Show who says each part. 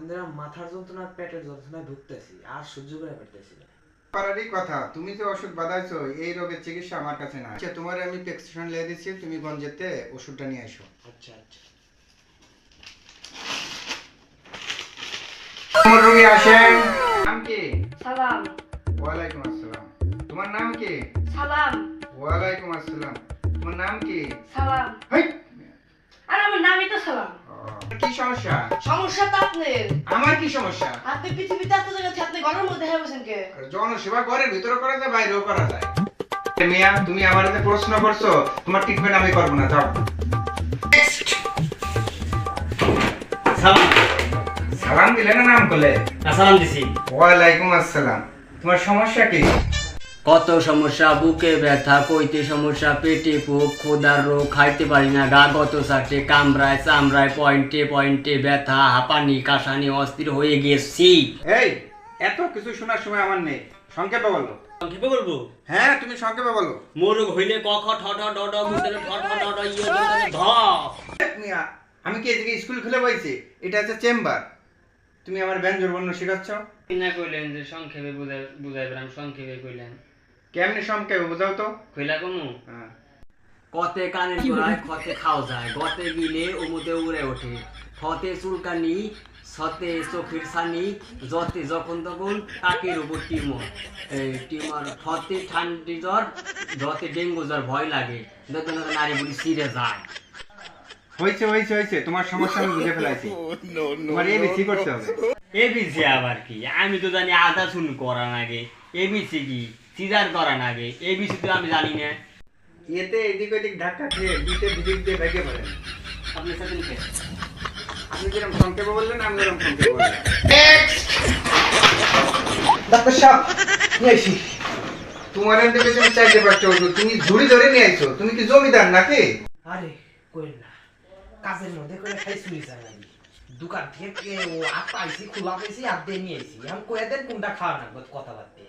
Speaker 1: ধরে মাথার যন্ত্রণা পেটের যন্ত্রণায় ভুগতেছি আর সহ্য করে পারতেছি না।
Speaker 2: পারারই কথা, তুমি যে ওষুধ বাদাইছো এই রোগের চিকিৎসা আমার কাছে না। আচ্ছা, তোমার আমি প্রেসক্রিপশন লিখে দিচ্ছি, তুমি গঞ্জেতে ওষুধটা নিয়ে আসো।
Speaker 1: আচ্ছা আচ্ছা।
Speaker 2: তোমার রোগী আসেন। নাম কি?
Speaker 3: সালাম।
Speaker 2: ওয়ালাইকুম আসসালাম। তোমার নাম কি?
Speaker 3: সালাম।
Speaker 2: ওয়ালাইকুম আসসালাম। তোমার নাম কি?
Speaker 3: সালাম।
Speaker 2: হেই,
Speaker 3: আর আমার নামই তো সালাম।
Speaker 2: কি সমস্যা?
Speaker 3: সমস্যা তো আপনার।
Speaker 2: আমার কি সমস্যা?
Speaker 3: আপনি পৃথিবীতে এত জায়গা আছে, আপনি ঘরের মধ্যে হয়ে বসেন কে?
Speaker 2: জনসেবা ঘরের ভিতরে করা যায়, বাইরেও করা যায়। মিয়া, তুমি আমার হাতে প্রশ্ন করছো, তোমার ট্রিটমেন্ট আমি করবো না, যাও।
Speaker 4: সালাম।
Speaker 2: সালাম দিলে না নাম করলে?
Speaker 4: সালাম দিছি।
Speaker 2: ওয়ালাইকুম আসসালাম। তোমার সমস্যা কি?
Speaker 4: কত সমস্যা, বুকে ব্যথা, কইতে সমস্যা, পেটে পোক, খোদার রোগ, খাইতে পারি না, গা গত সাথে কামড়ায় চামড়ায়, পয়েন্টে পয়েন্টে ব্যথা, হাঁপানি কাশানি, অস্থির হয়ে গেছি।
Speaker 2: এই, এত কিছু শোনার সময় আমার নেই, সংক্ষেপে বলো।
Speaker 4: সংক্ষেপে বলবো?
Speaker 2: হ্যাঁ, তুমি সংক্ষেপে বলো।
Speaker 4: মোর রোগ হইলে ক খ ঠ ঠ ড ড মুসলে ঠ ঠ ড ড ইয়ে ধ।
Speaker 2: মিয়া, আমি কি এদিকে স্কুল খুলে বইছি? এটা হচ্ছে চেম্বার। তুমি আমার ব্যঞ্জন বর্ণ শেখাচ্ছ?
Speaker 4: না কইলেন যে সংক্ষেপে বুঝাইবেন, সংক্ষেপে কইলেন।
Speaker 2: কেমনে সংক্ষেপে বোঝাও তো?
Speaker 4: কইলা কমু?
Speaker 2: হ্যাঁ।
Speaker 4: কতে কানের গোড়ায় খতে খাও যায়, গতে গিলে ওমুতে উড়ে ওঠে, ফতে চুলকানি, সতে চোখের ছানি, যতে যখন তখন কাকের উপর টিউমার, টিউমার, ফতে ঠান্ডি জ্বর, যতে ডেঙ্গু জ্বর ভয় লাগে, যত নারী বুড়ি ছিঁড়ে যায়।
Speaker 2: হয়েছে হয়েছে হয়েছে, তোমার সমস্যা আমি বুঝে ফেলাইছি। তোমার এবিসি করতে হবে।
Speaker 4: এবিসি আবার কি? আমি তো জানি আদা চুন করার আগে। এবিসি কি? সিজার করার আগে। এবিসি তো আমি জানি না।
Speaker 2: এতে এদিক ওদিক ধাক্কা খেয়ে দিতে ভিজিট দিয়ে ভেঙে পড়েন।
Speaker 4: আপনি সেদিন কে?
Speaker 2: আপনি যেরকম সংক্ষেপে বললেন, আমি যেরকম সংক্ষেপে বললাম।
Speaker 1: ডাক্তার সাহেব নিয়ে আইছি।
Speaker 2: তোমার এদিকে তুমি চাইতে পারছো, তুমি ঝুড়ি ধরে নিয়ে আইছো। তুমি কি জমিদার নাকি?
Speaker 1: আরে কইল না, কাজের মধ্যে করে খাই চুরি যায় নাকি দোকান থেকে ও আট আইসি খোলা পেয়েছি আর দিয়ে নিয়ে আইসি। আমি কয়ে দেন কোনটা খাওয়া না কথা বাদ দিয়ে।